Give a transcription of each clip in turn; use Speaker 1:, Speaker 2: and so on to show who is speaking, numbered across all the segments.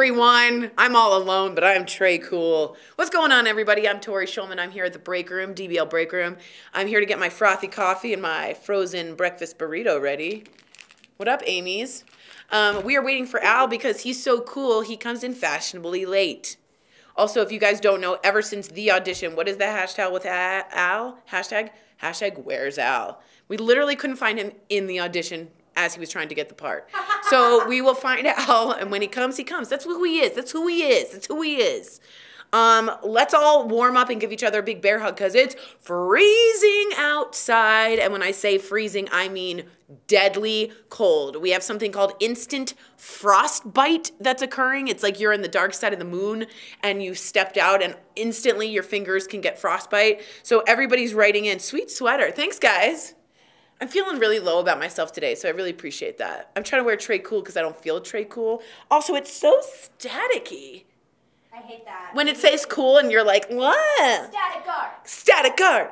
Speaker 1: everyone. I'm all alone, but I'm Trey Cool. What's going on, everybody? I'm Tori Schulman. I'm here at the break room, DBL break room. I'm here to get my frothy coffee and my frozen breakfast burrito ready. What up, Amy's? We are waiting for Al because he's so cool. He comes in fashionably late. Also, if you guys don't know, ever since the audition, what is the hashtag with Al? Hashtag where's Al? We literally couldn't find him in the audition as he was trying to get the part. So we will find Al, and when he comes, he comes. That's who he is. That's who he is. That's who he is. Let's all warm up and give each other a big bear hug because it's freezing outside. And when I say freezing, I mean deadly cold. We have something called instant frostbite that's occurring. It's like you're in the dark side of the moon and you stepped out and instantly your fingers can get frostbite. So everybody's writing in, sweet sweater. Thanks, guys. I'm feeling really low about myself today, so I really appreciate that. I'm trying to wear Trey Cool because I don't feel Trey Cool. Also, it's so staticky.
Speaker 2: I hate that.
Speaker 1: When it says cool and you're like, what?
Speaker 2: Static guard.
Speaker 1: Static guard.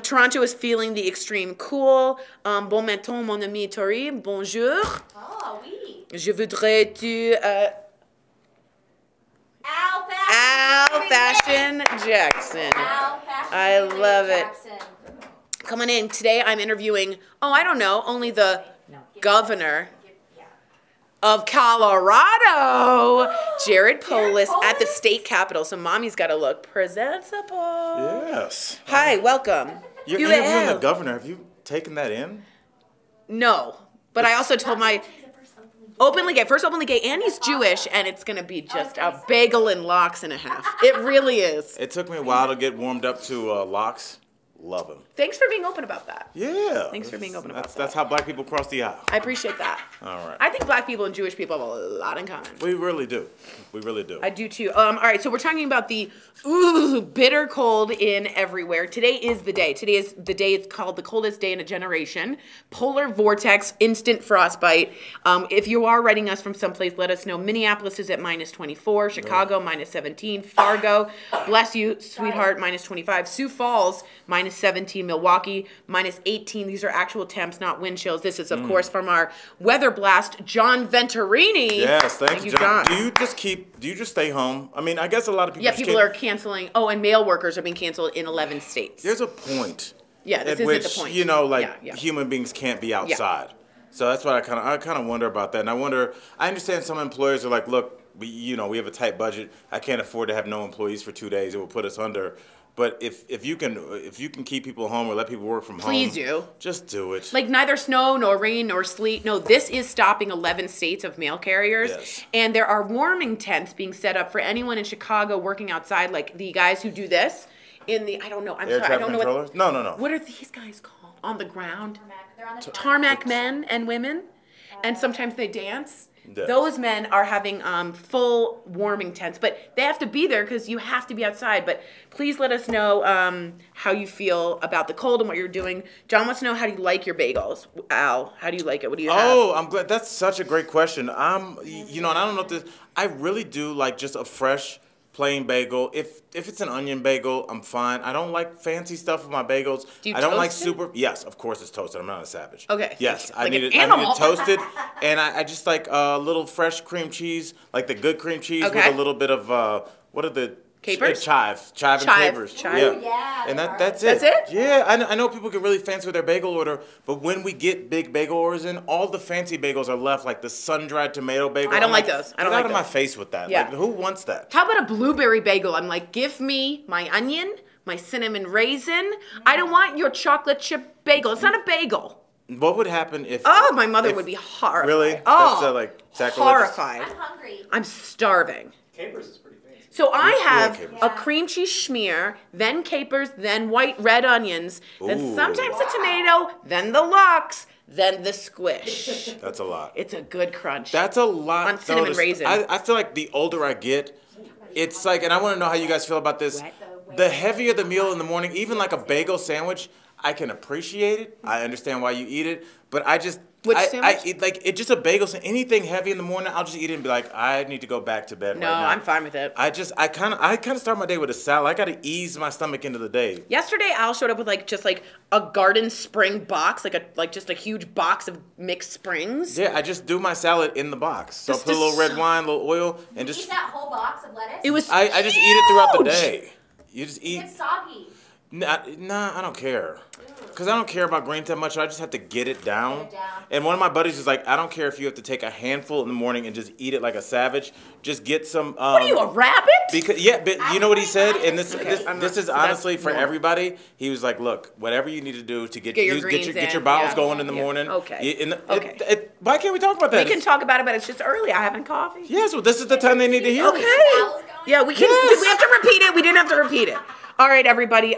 Speaker 1: Toronto is feeling the extreme cool. Bon matin, mon ami Tori. Bonjour.
Speaker 2: Oh, oui.
Speaker 1: Je voudrais tu...
Speaker 2: Al
Speaker 1: Fashion Jackson.
Speaker 2: Al Fashion
Speaker 1: I love it.
Speaker 2: Jackson.
Speaker 1: Coming in today, I'm interviewing, I don't know, only the governor of Colorado, Jared Polis, at the state capitol. So mommy's got to look presentable.
Speaker 3: Yes.
Speaker 1: Hi, welcome.
Speaker 3: You're interviewing the governor. Have you taken that in?
Speaker 1: No, but I also told my first openly gay, and he's Jewish, and it's going to be just a bagel and lox and a half. It really is.
Speaker 3: It took me a while to get warmed up to lox. Love him.
Speaker 1: Thanks for being open about that.
Speaker 3: Yeah.
Speaker 1: Thanks for being open about that.
Speaker 3: That's how black people cross the aisle.
Speaker 1: I appreciate that.
Speaker 3: All right.
Speaker 1: I think black people and Jewish people have a lot in common.
Speaker 3: We really do. We really do.
Speaker 1: I do too. All right, so we're talking about the bitter cold in everywhere. Today is the day. Today is the day it's called the coldest day in a generation. Polar vortex, instant frostbite. If you are writing us from someplace, let us know. Minneapolis is at -24, Chicago -17, Fargo, bless you, sweetheart, -25, Sioux Falls -17, Milwaukee -18. These are actual temps, not wind chills. This is, of course, from our weather blast, John Venturini.
Speaker 3: Yes, thank
Speaker 1: you,
Speaker 3: John. Do you just stay home? I mean, I guess a lot of people.
Speaker 1: Yeah, people are canceling. Oh, and mail workers are being canceled in 11 states.
Speaker 3: There's a point.
Speaker 1: Yeah, this isn't the point.
Speaker 3: You know, human beings can't be outside. Yeah. So that's what I kind of wonder about that. And I understand some employers are like, look, we have a tight budget. I can't afford to have no employees for 2 days. It will put us under. But if you can keep people home or let people work from home,
Speaker 1: please do.
Speaker 3: Just do it.
Speaker 1: Like neither snow nor rain nor sleet. No, this is stopping 11 states of mail carriers.
Speaker 3: Yes. And
Speaker 1: there are warming tents being set up for anyone in Chicago working outside, like the guys who do this in the, I don't know. I'm sorry, I don't know what.
Speaker 3: No.
Speaker 1: What are these guys called? On the ground?
Speaker 2: They're on the
Speaker 1: tarmac men and women. And sometimes they dance.
Speaker 3: Yes.
Speaker 1: Those men are having full warming tents, but they have to be there because you have to be outside. But please let us know how you feel about the cold and what you're doing. John wants to know, how do you like your bagels? Al, how do you like it? What do you have?
Speaker 3: Oh, I'm glad. That's such a great question. And I don't know if this. I really do like just a fresh, plain bagel. If it's an onion bagel, I'm fine. I don't like fancy stuff with my bagels.
Speaker 1: Do you
Speaker 3: I don't
Speaker 1: toast
Speaker 3: like
Speaker 1: it?
Speaker 3: super. Yes, of course it's toasted. I'm not a savage.
Speaker 1: Okay.
Speaker 3: Yes,
Speaker 1: like
Speaker 3: I need it toasted, and I just like a little fresh cream cheese, like the good cream cheese with a little bit of what are the
Speaker 1: capers?
Speaker 3: Chive and capers.
Speaker 1: Chive.
Speaker 2: Yeah.
Speaker 3: And that's it.
Speaker 1: That's it?
Speaker 3: Yeah, I know people get really fancy with their bagel order, but when we get big bagel orders in, all the fancy bagels are left, like the sun-dried tomato bagel.
Speaker 1: I don't like those. I don't
Speaker 3: get
Speaker 1: like
Speaker 3: out of my face with that.
Speaker 1: Yeah.
Speaker 3: Like, who wants that?
Speaker 1: How about a blueberry bagel? I'm like, give me my onion, my cinnamon raisin. I don't want your chocolate chip bagel. It's not a bagel.
Speaker 3: What would happen if...
Speaker 1: Oh, my mother would be horrified.
Speaker 3: Really?
Speaker 1: Oh,
Speaker 3: that's like sacrilegious.
Speaker 1: horrified.
Speaker 2: I'm hungry.
Speaker 1: I'm starving.
Speaker 4: Capers is pretty fancy.
Speaker 1: So I have
Speaker 3: capers.
Speaker 1: a cream cheese schmear, then capers, then red onions, then
Speaker 3: Ooh.
Speaker 1: sometimes the tomato, then the lox, then the squish.
Speaker 3: That's a lot.
Speaker 1: It's a good crunch.
Speaker 3: That's a lot.
Speaker 1: On cinnamon raisin.
Speaker 3: I feel like the older I get, it's like, and I want to know how you guys feel about this. The heavier the meal in the morning, even like a bagel sandwich, I can appreciate it. I understand why you eat it, but
Speaker 1: Which sandwich?
Speaker 3: I eat like it's just a bagel. So anything heavy in the morning, I'll just eat it and be like, I need to go back to bed
Speaker 1: No,
Speaker 3: right now.
Speaker 1: I'm fine with it.
Speaker 3: I kind of start my day with a salad. I got to ease my stomach into the day.
Speaker 1: Yesterday, Al showed up with just a garden spring box, just a huge box of mixed springs.
Speaker 3: Yeah, I just do my salad in the box. So I
Speaker 1: This
Speaker 3: put a little
Speaker 1: is
Speaker 3: red wine, a little oil, and
Speaker 2: Eat
Speaker 3: just
Speaker 2: that whole box of lettuce.
Speaker 1: It was.
Speaker 3: I just eat it throughout the
Speaker 1: huge!
Speaker 3: day. You just eat.
Speaker 2: It's soggy.
Speaker 3: Nah, I don't care. Because I don't care about greens that much. I just have to get it down.
Speaker 2: Get it down.
Speaker 3: And one of my buddies is like, I don't care if you have to take a handful in the morning and just eat it like a savage. Just get some.
Speaker 1: What are you, a rabbit?
Speaker 3: Because but you know what he said, and this
Speaker 1: I'm
Speaker 3: this
Speaker 1: not-
Speaker 3: is
Speaker 1: so
Speaker 3: honestly
Speaker 1: that's
Speaker 3: for
Speaker 1: normal.
Speaker 3: everybody. He was like, look, whatever you need to do to get
Speaker 1: Get your
Speaker 3: you-
Speaker 1: greens
Speaker 3: get your
Speaker 1: in,
Speaker 3: bowels
Speaker 1: yeah.
Speaker 3: going in the
Speaker 1: Yeah.
Speaker 3: morning.
Speaker 1: Okay.
Speaker 3: Okay. Why can't we talk about that?
Speaker 1: We can talk about it, but it's just early. I haven't coffee.
Speaker 3: Yes, well, this is the time they need to hear
Speaker 1: Okay.
Speaker 3: it.
Speaker 2: Bowels going?
Speaker 1: Yeah, we can.
Speaker 3: Yes.
Speaker 1: Do we have to repeat it? We didn't have to repeat it. All right, everybody.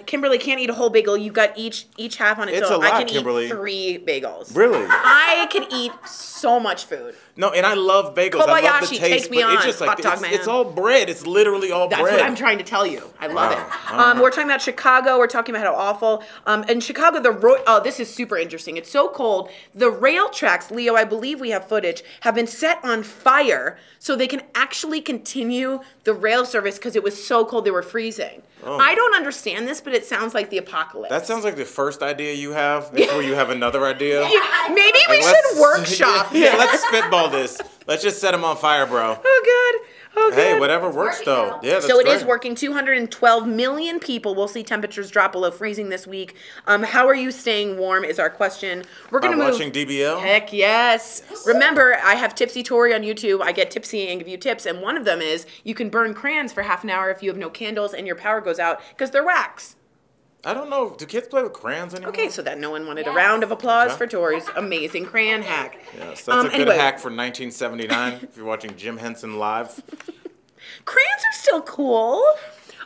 Speaker 1: Kimberly can't eat a whole bagel. You've got each half on its
Speaker 3: It's
Speaker 1: own.
Speaker 3: a lot,
Speaker 1: I can
Speaker 3: Kimberly.
Speaker 1: eat 3 bagels.
Speaker 3: Really?
Speaker 1: I can eat so much food.
Speaker 3: No, and I love bagels. I love the
Speaker 1: Kobayashi,
Speaker 3: taste,
Speaker 1: take me
Speaker 3: but it's
Speaker 1: on,
Speaker 3: just like
Speaker 1: hot dog
Speaker 3: it's
Speaker 1: man.
Speaker 3: all bread. It's literally all
Speaker 1: That's
Speaker 3: bread.
Speaker 1: what I'm trying to tell you. I love
Speaker 3: Wow.
Speaker 1: it. We're talking about Chicago. We're talking about how awful. In Chicago, this is super interesting. It's so cold. The rail tracks, Leo, I believe we have footage, have been set on fire so they can actually continue the rail service because it was so cold they were freezing.
Speaker 3: Oh.
Speaker 1: I don't understand this, but it sounds like the apocalypse.
Speaker 3: That sounds like the first idea you have before you have another idea.
Speaker 1: Maybe we
Speaker 3: Let's-
Speaker 1: should workshop.
Speaker 3: Yeah, let's spitball this. Let's just set them on fire, bro.
Speaker 1: Oh, good. Oh, good.
Speaker 3: Hey, whatever works
Speaker 2: working
Speaker 3: though.
Speaker 2: now.
Speaker 3: Yeah, that's
Speaker 1: So it
Speaker 3: great.
Speaker 1: is working. 212 million people will see temperatures drop below freezing this week. How are you staying warm is our question. We're
Speaker 3: By
Speaker 1: going to move.
Speaker 3: watching DBL.
Speaker 1: Heck yes. Remember, I have Tipsy Tori on YouTube. I get tipsy and give you tips. And one of them is you can burn crayons for half an hour if you have no candles and your power goes out because they're wax.
Speaker 3: I don't know. Do kids play with crayons anymore?
Speaker 1: Okay, so that no one wanted a
Speaker 2: Yes.
Speaker 1: round of applause
Speaker 3: Okay.
Speaker 1: for Tori's amazing crayon hack.
Speaker 3: Yes, that's a good
Speaker 1: anyway.
Speaker 3: hack for 1979. If you're watching Jim Henson live.
Speaker 1: Crayons are still cool.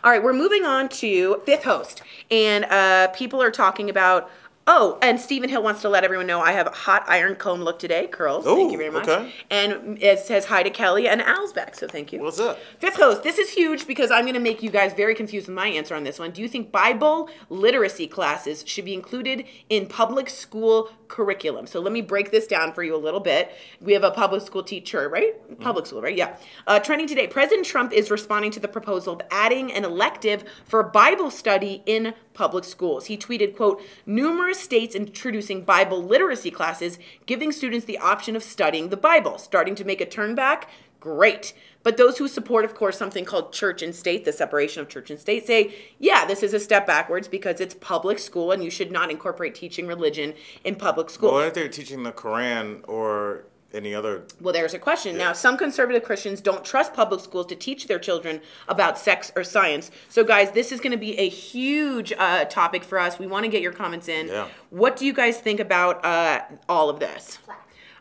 Speaker 1: All right, we're moving on to fifth host. And people are talking about, and Stephen Hill wants to let everyone know I have a hot iron comb look today, curls. Thank you
Speaker 3: Ooh,
Speaker 1: very much.
Speaker 3: okay.
Speaker 1: And it says hi to Kelly and Al's back, so thank you.
Speaker 3: What's up?
Speaker 1: Fifth host, this is huge because I'm going to make you guys very confused with my answer on this one. Do you think Bible literacy classes should be included in public school curriculum? So let me break this down for you a little bit. We have a public school teacher, right? Public school, right? Yeah. Trending today, President Trump is responding to the proposal of adding an elective for Bible study in public schools. He tweeted, quote, numerous states introducing Bible literacy classes, giving students the option of studying the Bible. Starting to make a turn back? Great. But those who support, of course, something called church and state, the separation of church and state, say, yeah, this is a step backwards because it's public school and you should not incorporate teaching religion in public school.
Speaker 3: Well, if they're teaching the Quran or any other.
Speaker 1: Well, there's a question. Now, some conservative Christians don't trust public schools to teach their children about sex or science. So, guys, this is going to be a huge topic for us. We want to get your comments in.
Speaker 3: Yeah.
Speaker 1: What do you guys think about all of this?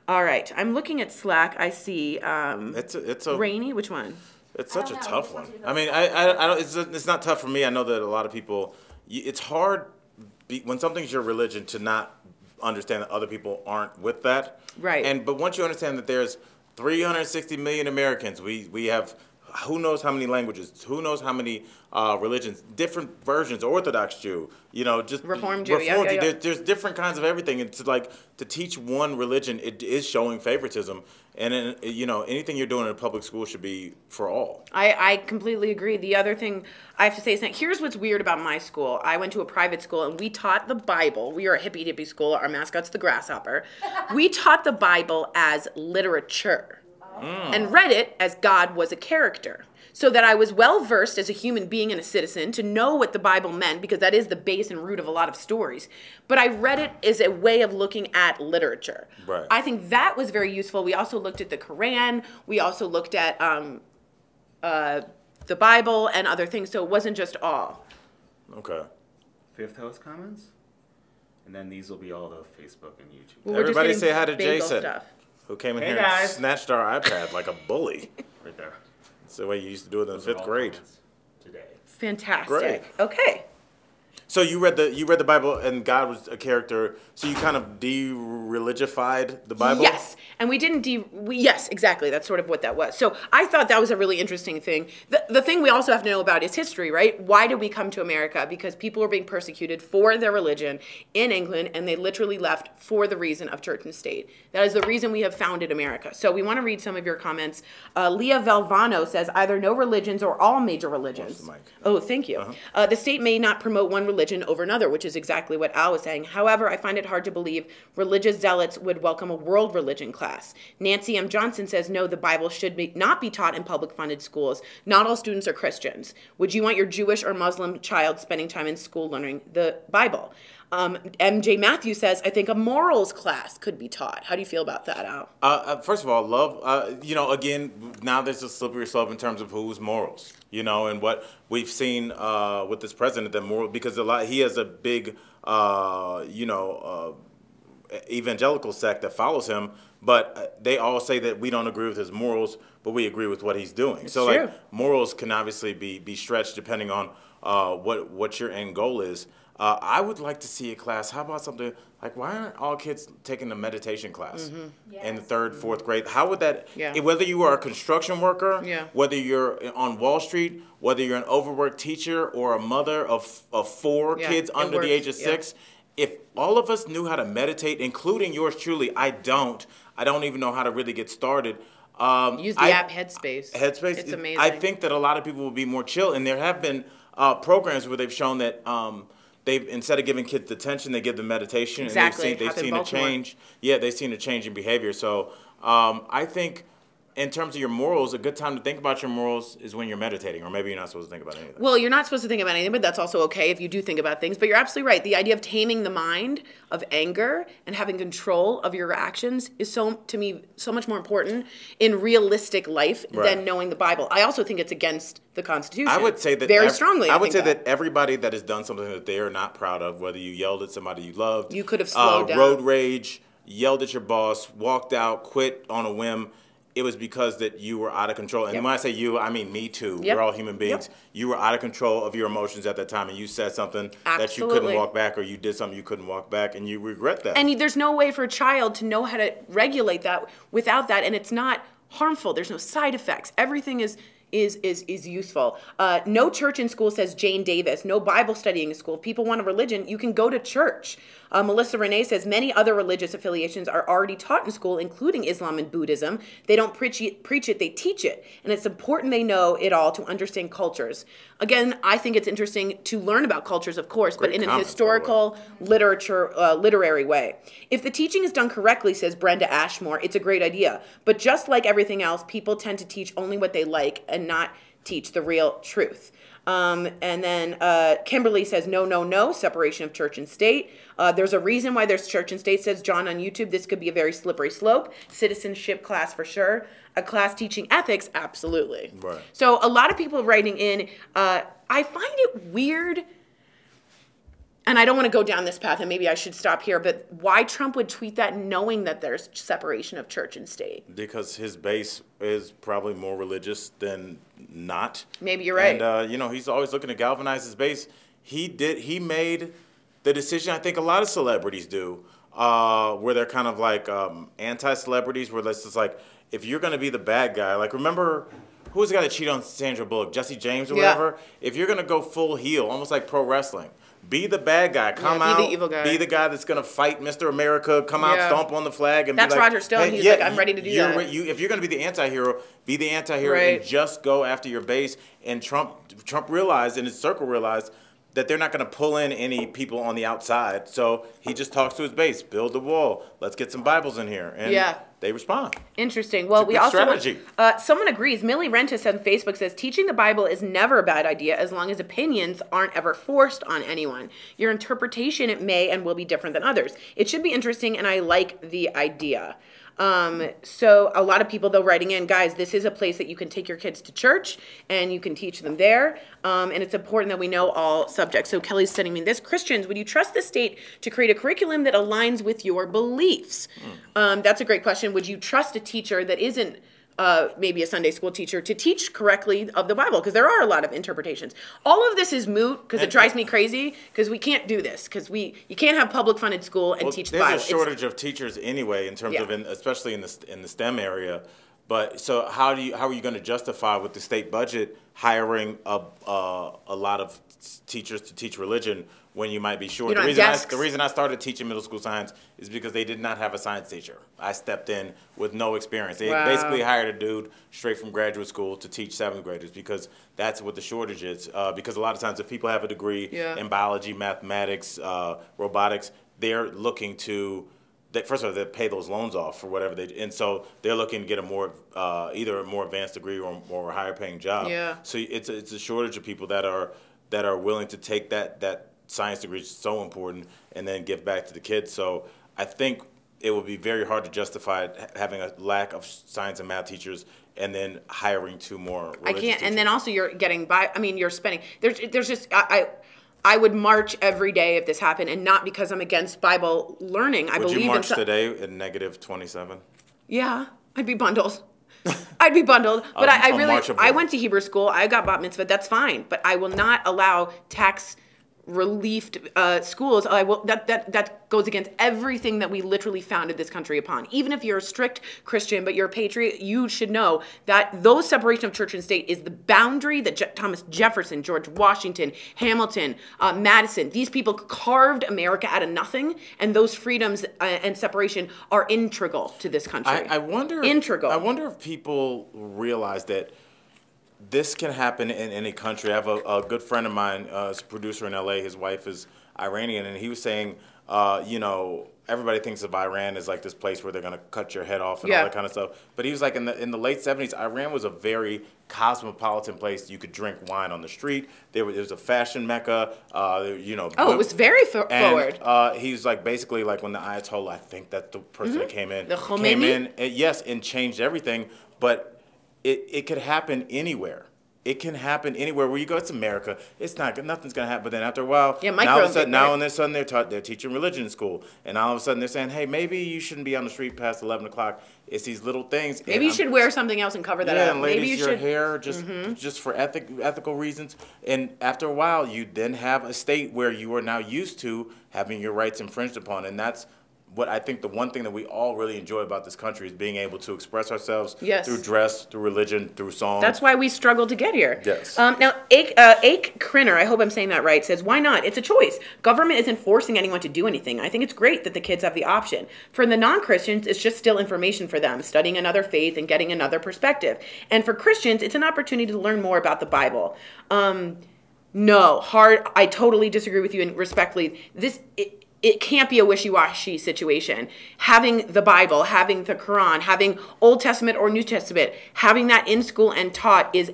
Speaker 1: All right. I'm looking at Slack. I see
Speaker 3: It's a
Speaker 1: Rainy. Which one?
Speaker 3: It's such a
Speaker 2: I don't know.
Speaker 3: tough one. I mean, I don't. It's not tough for me. I know that a lot of people. It's hard when something's your religion to not understand that other people aren't with that.
Speaker 1: Right.
Speaker 3: But once you understand that there's 360 million Americans, we have who knows how many languages, who knows how many religions, different versions, Orthodox Jew, just
Speaker 1: Reformed Jew, yeah.
Speaker 3: There's different kinds of everything. It's like to teach one religion, it is showing favoritism. And anything you're doing in a public school should be for all.
Speaker 1: I completely agree. The other thing I have to say is that here's what's weird about my school. I went to a private school and we taught the Bible. We are a hippie school. Our mascot's the grasshopper. We taught the Bible as literature and read it as God was a character. So that I was well versed as a human being and a citizen to know what the Bible meant, because that is the base and root of a lot of stories. But I read it as a way of looking at literature.
Speaker 3: Right.
Speaker 1: I think that was very useful. We also looked at the Quran. We also looked at the Bible and other things. So it wasn't just all.
Speaker 3: Okay.
Speaker 4: Fifth host comments, and then these will be all the Facebook and YouTube.
Speaker 1: Well, we're just
Speaker 3: Everybody
Speaker 1: getting
Speaker 3: say hi to
Speaker 1: bagel
Speaker 3: Jason,
Speaker 1: stuff.
Speaker 3: who came in
Speaker 4: Hey,
Speaker 3: here and
Speaker 4: guys.
Speaker 3: snatched our iPad like a bully.
Speaker 4: Right there.
Speaker 3: It's the way you used to do it in the
Speaker 4: Those are
Speaker 3: fifth
Speaker 4: all
Speaker 3: grade.
Speaker 4: comments today.
Speaker 1: Fantastic.
Speaker 3: Great.
Speaker 1: Okay.
Speaker 3: So you read the Bible and God was a character. So you kind of de-religified the Bible.
Speaker 1: Yes, and we didn't yes, exactly. That's sort of what that was. So I thought that was a really interesting thing. The thing we also have to know about is history, right? Why did we come to America? Because people were being persecuted for their religion in England, and they literally left for the reason of church and state. That is the reason we have founded America. So we want to read some of your comments. Leah Valvano says either no religions or all major religions. Oh, thank you. The state may not promote one religion over another, which is exactly what Al was saying. However, I find it hard to believe religious zealots would welcome a world religion class. Nancy M. Johnson says, no, the Bible should not be taught in public funded schools. Not all students are Christians. Would you want your Jewish or Muslim child spending time in school learning the Bible? MJ Matthews says, I think a morals class could be taught. How do you feel about that, Al?
Speaker 3: First of all, love, again, now there's a slippery slope in terms of whose morals, and what we've seen with this president, that moral, because he has a big, evangelical sect that follows him, but they all say that we don't agree with his morals, but we agree with what he's doing.
Speaker 1: It's
Speaker 3: so
Speaker 1: true.
Speaker 3: Like morals can obviously be stretched depending on what your end goal is. I would like to see a class. How about something like, why aren't all kids taking the meditation class in the 3rd, 4th grade? How would that, whether you are a construction worker, whether you're on Wall Street, whether you're an overworked teacher or a mother of 4 kids under the age of 6, if all of us knew how to meditate, including yours truly, I don't even know how to really get started.
Speaker 1: Use the app Headspace.
Speaker 3: Headspace.
Speaker 1: It's amazing.
Speaker 3: I think that a lot of people will be more chill, and there have been programs where they've shown that they've, instead of giving kids detention, they give them meditation.
Speaker 1: Exactly.
Speaker 3: And they've seen a change. Yeah, they've seen a change in behavior. So I think in terms of your morals, a good time to think about your morals is when you're meditating, or maybe you're not supposed to think about anything.
Speaker 1: Well, you're not supposed to think about anything, but that's also okay if you do think about things. But you're absolutely right. The idea of taming the mind of anger and having control of your actions is, to me, so much more important in realistic life than knowing the Bible. I also think it's against the Constitution.
Speaker 3: I would say that
Speaker 1: very strongly.
Speaker 3: I would say that everybody that has done something that they are not proud of, whether you yelled at somebody you loved,
Speaker 1: you could have slowed down,
Speaker 3: road rage, yelled at your boss, walked out, quit on a whim. It was because that you were out of control. And when I say you, I mean me too. We're all human beings. You were out of control of your emotions at that time, and you said something that you couldn't walk back, or you did something you couldn't walk back, and you regret that.
Speaker 1: And there's no way for a child to know how to regulate that without that, and it's not harmful. There's no side effects. Everything is useful. No church in school, says Jane Davis. No Bible studying in school. If people want a religion, you can go to church. Melissa Renee says many other religious affiliations are already taught in school, including Islam and Buddhism. They don't preach it, they teach it. And it's important they know it all to understand cultures. Again, I think it's interesting to learn about cultures, of course, but in a historical, literary way. If the teaching is done correctly, says Brenda Ashmore, it's a great idea. But just like everything else, people tend to teach only what they like and not teach the real truth. And then Kimberly says, no, separation of church and state. There's a reason why there's church and state, says John on YouTube. This could be a very slippery slope. Citizenship class for sure. A class teaching ethics, absolutely.
Speaker 3: Right.
Speaker 1: So a lot of people writing in, I find it weird, and I don't want to go down this path, and maybe I should stop here, but why Trump would tweet that knowing that there's separation of church and state?
Speaker 3: Because his base is probably more religious than not.
Speaker 1: Maybe you're right.
Speaker 3: And, he's always looking to galvanize his base. He made the decision, I think a lot of celebrities do, where they're kind of like anti-celebrities, where it's just like, if you're going to be the bad guy, like remember, who was the guy that cheated on Sandra Bullock, Jesse James or whatever? If you're going to go full heel, almost like pro wrestling, be the bad guy. Come out.
Speaker 1: Be the evil guy.
Speaker 3: Be the guy that's going to fight Mr. America. Come out, stomp on the flag. And
Speaker 1: that's
Speaker 3: be like,
Speaker 1: Roger Stone.
Speaker 3: Hey,
Speaker 1: He's like, I'm ready to do that.
Speaker 3: If you're going to be the anti-hero, be the anti-hero and just go after your base. And Trump realized, and his circle realized, that they're not going to pull in any people on the outside. So he just talks to his base. Build the wall. Let's get some Bibles in here. And they respond.
Speaker 1: Interesting. Well, we also strategy. Someone agrees. Millie Rentis on Facebook says, teaching the Bible is never a bad idea as long as opinions aren't ever forced on anyone. Your interpretation may and will be different than others. It should be interesting, and I like the idea. So a lot of people, though, writing in, guys, this is a place that you can take your kids to church and you can teach them there. And it's important that we know all subjects. So Kelly's sending me this. Christians, would you trust the state to create a curriculum that aligns with your beliefs? That's a great question. Would you trust a teacher that isn't maybe a Sunday school teacher to teach correctly of the Bible, because there are a lot of interpretations. All of this is moot because it drives me crazy, because we can't do this, because you can't have public funded school and teach the Bible.
Speaker 3: There's a shortage of teachers anyway, in terms of especially in the STEM area. But so how are you going to justify with the state budget hiring a lot of teachers to teach religion when you might be short? The reason I started teaching middle school science is because they did not have a science teacher. I stepped in with no experience. They basically hired a dude straight from graduate school to teach 7th graders, because that's what the shortage is. Because a lot of times if people have a degree in biology, mathematics, robotics, they're looking to first of all, they pay those loans off for whatever and so they're looking to get a more either a more advanced degree or a higher paying job.
Speaker 1: Yeah.
Speaker 3: So it's a shortage of people that are willing to take that science degree, which is so important, and then give back to the kids. So I think it would be very hard to justify having a lack of science and math teachers and then hiring 2 more religious teachers.
Speaker 1: And then also you're getting you're spending. There's just I would march every day if this happened, and not because I'm against Bible learning.
Speaker 3: Would you march today at -27?
Speaker 1: Yeah, I'd be bundled. I'd be bundled. But I went to Hebrew school. I got bat mitzvah. That's fine. But I will not allow tax relieved schools. That goes against everything that we literally founded this country upon. Even if you're a strict Christian but you're a patriot, you should know that those separation of church and state is the boundary that Thomas Jefferson, George Washington, Hamilton, Madison, these people carved America out of nothing, and those freedoms and separation are integral to this country.
Speaker 3: I wonder if people realize that this can happen in any country. I have a good friend of mine, is a producer in LA. His wife is Iranian, and he was saying, everybody thinks of Iran as like this place where they're going to cut your head off and all that kind of stuff. But he was like, in the late 70s, Iran was a very cosmopolitan place. You could drink wine on the street. There was a fashion mecca.
Speaker 1: It was very forward.
Speaker 3: He's like, basically, like when the Ayatollah, I think that's the person that came in.
Speaker 1: The Khomeini?
Speaker 3: And changed everything. But it could happen anywhere. It can happen anywhere where you go. It's America. Nothing's gonna happen. But then after a while, now all of a sudden they're teaching religion in school, and all of a sudden they're saying, hey, maybe you shouldn't be on the street past 11 o'clock. It's these little things.
Speaker 1: Maybe you should wear something else and cover that up.
Speaker 3: And ladies,
Speaker 1: maybe you
Speaker 3: your
Speaker 1: should
Speaker 3: hair just for ethical reasons. And after a while, you then have a state where you are now used to having your rights infringed upon, and that's what I think the one thing that we all really enjoy about this country is being able to express ourselves through dress, through religion, through song.
Speaker 1: That's why we struggled to get here.
Speaker 3: Yes.
Speaker 1: Now, Ake Krinner, I hope I'm saying that right, says, why not? It's a choice. Government isn't forcing anyone to do anything. I think it's great that the kids have the option. For the non-Christians, it's just still information for them, studying another faith and getting another perspective. And for Christians, it's an opportunity to learn more about the Bible. I totally disagree with you, and respectfully, it can't be a wishy-washy situation. Having the Bible, having the Quran, having Old Testament or New Testament, having that in school and taught is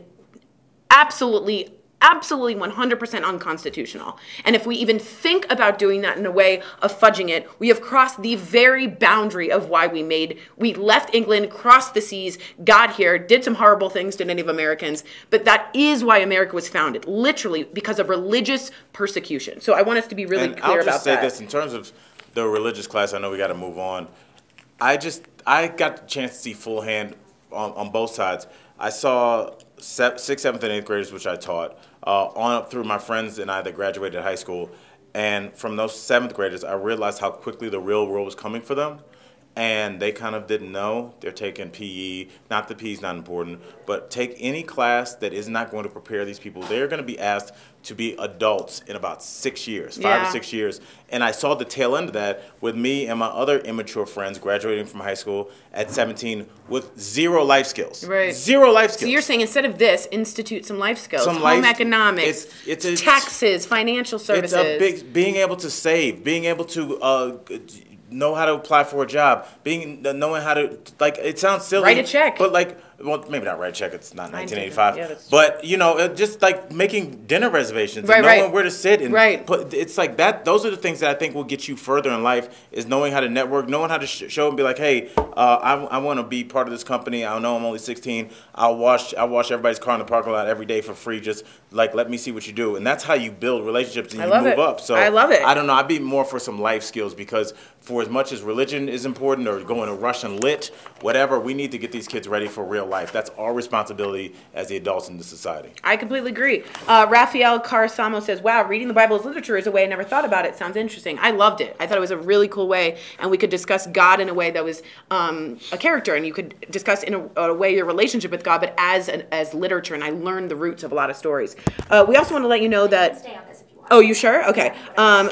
Speaker 1: absolutely 100% unconstitutional. And if we even think about doing that in a way of fudging it, we have crossed the very boundary of why we left England, crossed the seas, got here, did some horrible things to Native Americans, but that is why America was founded, literally because of religious persecution. So I want us to be really clear about that.
Speaker 3: I'll just say this, in terms of the religious class, I know we got to move on. I got the chance to see full hand on both sides. I saw 6th, 7th, and 8th graders, which I taught, on up through my friends and I that graduated high school. And from those 7th graders, I realized how quickly the real world was coming for them. And they kind of didn't know. They're taking PE. Not that PE is not important, but take any class that is not going to prepare these people. They're going to be asked to be adults in about 6 years, 5 to 6 years. And I saw the tail end of that with me and my other immature friends graduating from high school at 17 with 0 life skills.
Speaker 1: Right.
Speaker 3: 0 life skills.
Speaker 1: So you're saying instead of this, institute some life skills, home economics, taxes, financial services.
Speaker 3: It's being able to save, being able to know how to apply for a job, knowing how to, like, it sounds silly.
Speaker 1: Write a check.
Speaker 3: But like, well, maybe not write a check, it's not 1985. Yeah, but, just like making dinner reservations and knowing where to sit. And it's like that, those are the things that I think will get you further in life, is knowing how to network, knowing how to show and be like, hey, I want to be part of this company. I know I'm only 16. I'll wash everybody's car in the parking lot every day for free. Just like, let me see what you do. And that's how you build relationships and you move up. So
Speaker 1: I love it.
Speaker 3: I don't know. I'd be more for some life skills, because for as much as religion is important, or going to Russian lit, whatever, we need to get these kids ready for real life. That's our responsibility as the adults in the society.
Speaker 1: I completely agree. Rafael Carasamo says, wow, reading the Bible as literature is a way I never thought about it. Sounds interesting. I loved it. I thought it was a really cool way, and we could discuss God in a way that was a character, and you could discuss in a way your relationship with God, but as literature, and I learned the roots of a lot of stories. We also want to let you know that...
Speaker 2: Stay on this if you want.
Speaker 1: Oh, you sure? Okay.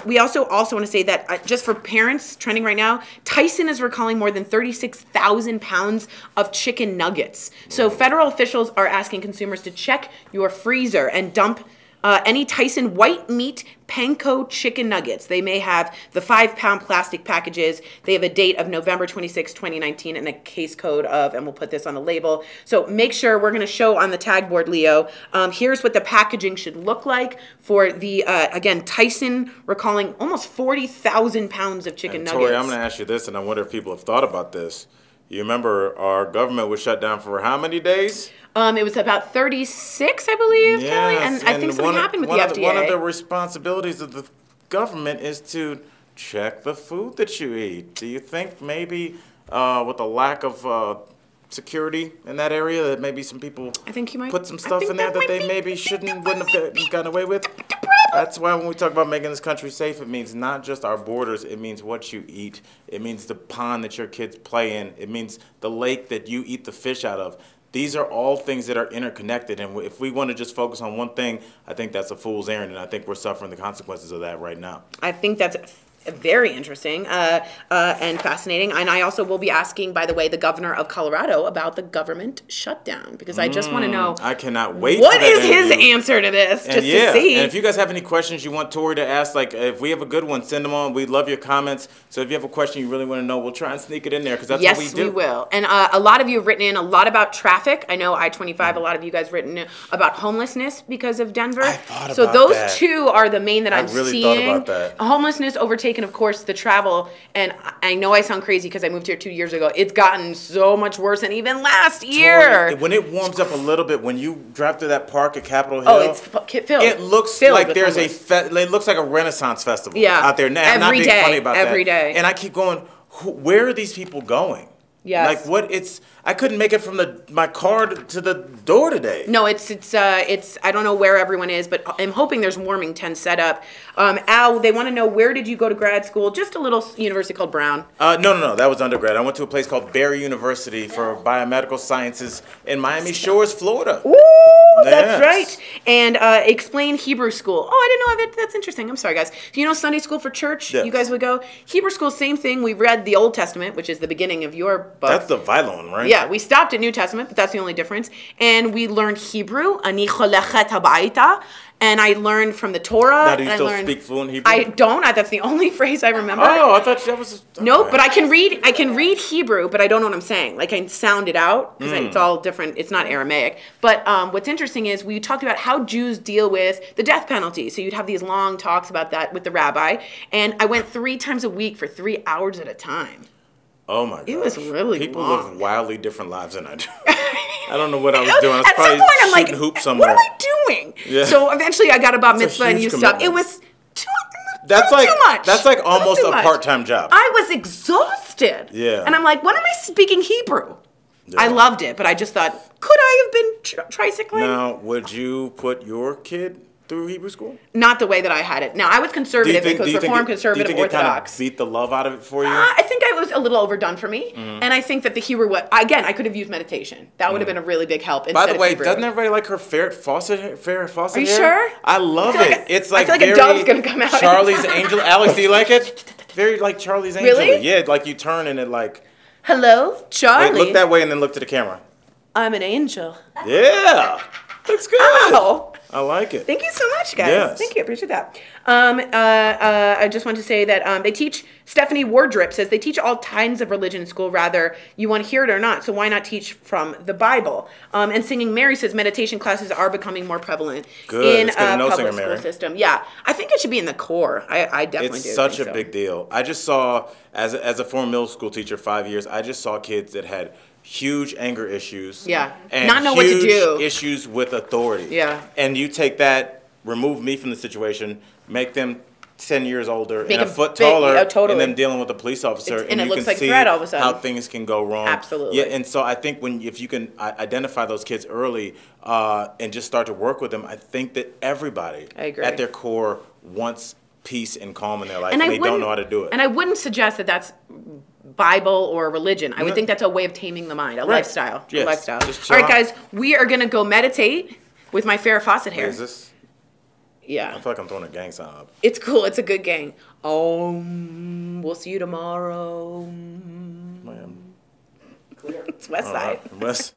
Speaker 1: We also want to say that just for parents trending right now, Tyson is recalling more than 36,000 pounds of chicken nuggets. So federal officials are asking consumers to check your freezer and dump any Tyson white meat panko chicken nuggets. They may have the 5-pound plastic packages. They have a date of November 26, 2019 and a case code of, and we'll put this on the label. So make sure, we're going to show on the tag board, Leo, here's what the packaging should look like for the, again, Tyson recalling almost 40,000 pounds of chicken nuggets.
Speaker 3: Tori, I'm going to ask you this, and I wonder if people have thought about this. You remember our government was shut down for how many days?
Speaker 1: It was about 36, I believe,
Speaker 3: Yes,
Speaker 1: Kelly, and I think something happened with the FDA.
Speaker 3: One of the responsibilities of the government is to check the food that you eat. Do you think maybe with a lack of security in that area that maybe some people
Speaker 1: I think you might
Speaker 3: put some stuff in there that they maybe wouldn't have gotten away with?
Speaker 1: problem.
Speaker 3: That's why when we talk about making this country safe, it means not just our borders, it means what you eat. It means the pond that your kids play in. It means the lake that you eat the fish out of. These are all things that are interconnected, and if we want to just focus on one thing, I think that's a fool's errand, and I think we're suffering the consequences of that right now.
Speaker 1: I think that's very interesting and fascinating. And I also will be asking, by the way, the governor of Colorado about the government shutdown, because I just want to know.
Speaker 3: I cannot wait
Speaker 1: What
Speaker 3: for that
Speaker 1: is his
Speaker 3: interview.
Speaker 1: answer to this,
Speaker 3: And
Speaker 1: just to see.
Speaker 3: And if you guys have any questions you want Tori to ask, like if we have a good one, send them on. We love your comments. So if you have a question you really want to know, we'll try and sneak it in there, because that's what we do.
Speaker 1: Yes, we will. And a lot of you have written in a lot about traffic. I know I-25, a lot of you guys written about homelessness because of Denver.
Speaker 3: I thought
Speaker 1: so
Speaker 3: about
Speaker 1: those
Speaker 3: that.
Speaker 1: two are the main that I'm
Speaker 3: really
Speaker 1: seeing.
Speaker 3: thought about that.
Speaker 1: Homelessness overtaken, of course, the travel. And I know I sound crazy because I moved here 2 years ago. It's gotten so much worse than even last year.
Speaker 3: Tori, when it warms up a little bit, when you drive through that park at Capitol Hill,
Speaker 1: Oh, it's filled.
Speaker 3: it looks
Speaker 1: Filled
Speaker 3: like
Speaker 1: with
Speaker 3: there's
Speaker 1: homeless.
Speaker 3: it looks like a Renaissance festival out there. Now, I'm not
Speaker 1: Every
Speaker 3: being
Speaker 1: day,
Speaker 3: funny about
Speaker 1: every
Speaker 3: that.
Speaker 1: day.
Speaker 3: And I keep going, where are these people going?
Speaker 1: Yes.
Speaker 3: Like I couldn't make it from my car to the door today.
Speaker 1: No, it's I don't know where everyone is, but I'm hoping there's warming tent set up. Al, they want to know, where did you go to grad school? Just a little university called Brown.
Speaker 3: No, that was undergrad. I went to a place called Barry University for biomedical sciences in Miami Shores, Florida.
Speaker 1: Ooh, that's
Speaker 3: Yes.
Speaker 1: right. And Explain Hebrew School. Oh, I didn't know of it. That's interesting. I'm sorry, guys. Do you know Sunday school for church?
Speaker 3: Yes.
Speaker 1: You guys would go. Hebrew school, same thing. We read the Old Testament, which is the beginning of your book.
Speaker 3: That's the violent one, right?
Speaker 1: Yeah, we stopped at New Testament, but that's the only difference. And we learned Hebrew, Ani cholechet habayita, and I learned from the Torah.
Speaker 3: Now, do you
Speaker 1: and
Speaker 3: still
Speaker 1: I learned,
Speaker 3: speak fluent Hebrew?
Speaker 1: I don't. That's the only phrase I remember.
Speaker 3: Oh, I thought that was...
Speaker 1: Nope,
Speaker 3: okay.
Speaker 1: but I can read Hebrew, but I don't know what I'm saying. Like, I can sound it out, because it's all different. It's not Aramaic. But what's interesting is we talked about how Jews deal with the death penalty. So you'd have these long talks about that with the rabbi. And I went 3 times a week for 3 hours at a time.
Speaker 3: Oh my god.
Speaker 1: It was really
Speaker 3: People
Speaker 1: long.
Speaker 3: live wildly different lives than I do. I don't know what I was doing. I was
Speaker 1: At some
Speaker 3: probably
Speaker 1: point, I'm like,
Speaker 3: shooting hoops somewhere.
Speaker 1: what am I doing?
Speaker 3: Yeah.
Speaker 1: So eventually I got a bat
Speaker 3: That's a
Speaker 1: mitzvah and
Speaker 3: huge
Speaker 1: you stopped. It
Speaker 3: commitment.
Speaker 1: was too
Speaker 3: That's
Speaker 1: too
Speaker 3: like
Speaker 1: much.
Speaker 3: that's like
Speaker 1: Little
Speaker 3: almost
Speaker 1: too
Speaker 3: a
Speaker 1: much.
Speaker 3: part-time job.
Speaker 1: I was exhausted.
Speaker 3: Yeah.
Speaker 1: And I'm like, when am I speaking Hebrew?
Speaker 3: Yeah.
Speaker 1: I loved it, but I just thought, could I have been tricycling?
Speaker 3: Now, would you put your kid through Hebrew school?
Speaker 1: Not the way that I had it. Now, I was conservative because Reformed, conservative,
Speaker 3: do you think
Speaker 1: Orthodox.
Speaker 3: it kind of beat the love out of it for you?
Speaker 1: I think I was a little overdone for me. And I think that the Hebrew, again, I could have used meditation. That would have been a really big help.
Speaker 3: By the way,
Speaker 1: Hebrew.
Speaker 3: doesn't everybody like her Farrah Fawcett hair?
Speaker 1: Are you sure?
Speaker 3: I love
Speaker 1: I feel
Speaker 3: it.
Speaker 1: like
Speaker 3: It's
Speaker 1: I
Speaker 3: like
Speaker 1: feel like a
Speaker 3: very
Speaker 1: dove's gonna come out.
Speaker 3: Charlie's Angel. Alex, do you like it? Very like Charlie's Angel.
Speaker 1: Really?
Speaker 3: Yeah, like you turn and it like...
Speaker 1: Hello, Charlie.
Speaker 3: Wait, look that way and then look to the camera.
Speaker 1: I'm an angel.
Speaker 3: Yeah. Looks good.
Speaker 1: Ow.
Speaker 3: I like it.
Speaker 1: Thank you so much, guys.
Speaker 3: Yes.
Speaker 1: Thank you. I appreciate that. I just want to say that they teach, Stephanie Wardrip says, they teach all kinds of religion in school, rather you want to hear it or not. So why not teach from the Bible? And Singing Mary says meditation classes are becoming more prevalent in
Speaker 3: It's good to know
Speaker 1: public
Speaker 3: Singing
Speaker 1: school
Speaker 3: Mary.
Speaker 1: system. Yeah. I think it should be in the core. I definitely do.
Speaker 3: It's such
Speaker 1: think
Speaker 3: a
Speaker 1: so.
Speaker 3: big deal. I just saw, as a former middle school teacher, 5 years, I just saw kids that had huge anger issues.
Speaker 1: Yeah.
Speaker 3: And
Speaker 1: Not know what to do.
Speaker 3: issues with authority.
Speaker 1: Yeah.
Speaker 3: And you take that, remove me from the situation, make them 10 years older
Speaker 1: Make
Speaker 3: and a
Speaker 1: them
Speaker 3: foot
Speaker 1: big.
Speaker 3: taller,
Speaker 1: Oh, totally.
Speaker 3: and them dealing with a police officer,
Speaker 1: And it
Speaker 3: you
Speaker 1: looks
Speaker 3: can
Speaker 1: like
Speaker 3: see
Speaker 1: threat all of a sudden.
Speaker 3: how things can go wrong.
Speaker 1: Absolutely.
Speaker 3: Yeah, and so I think if you can identify those kids early and just start to work with them, I think that everybody
Speaker 1: I agree.
Speaker 3: at their core wants peace and calm in their life,
Speaker 1: And
Speaker 3: and
Speaker 1: I
Speaker 3: they don't
Speaker 1: wouldn't-
Speaker 3: know how to do it.
Speaker 1: And I wouldn't suggest that that's Bible or religion. I would think that's a way of taming the mind, a
Speaker 3: Right.
Speaker 1: lifestyle.
Speaker 3: Yes.
Speaker 1: A lifestyle.
Speaker 3: Just
Speaker 1: All right,
Speaker 3: chill out.
Speaker 1: guys, we are going to go meditate with my Farrah Fawcett hair.
Speaker 3: Is this? I
Speaker 1: Yeah.
Speaker 3: feel like I'm throwing a gang sign up.
Speaker 1: It's cool. It's a good gang. We'll see you tomorrow.
Speaker 3: Man.
Speaker 1: It's West
Speaker 3: All
Speaker 1: Side.
Speaker 3: right. West-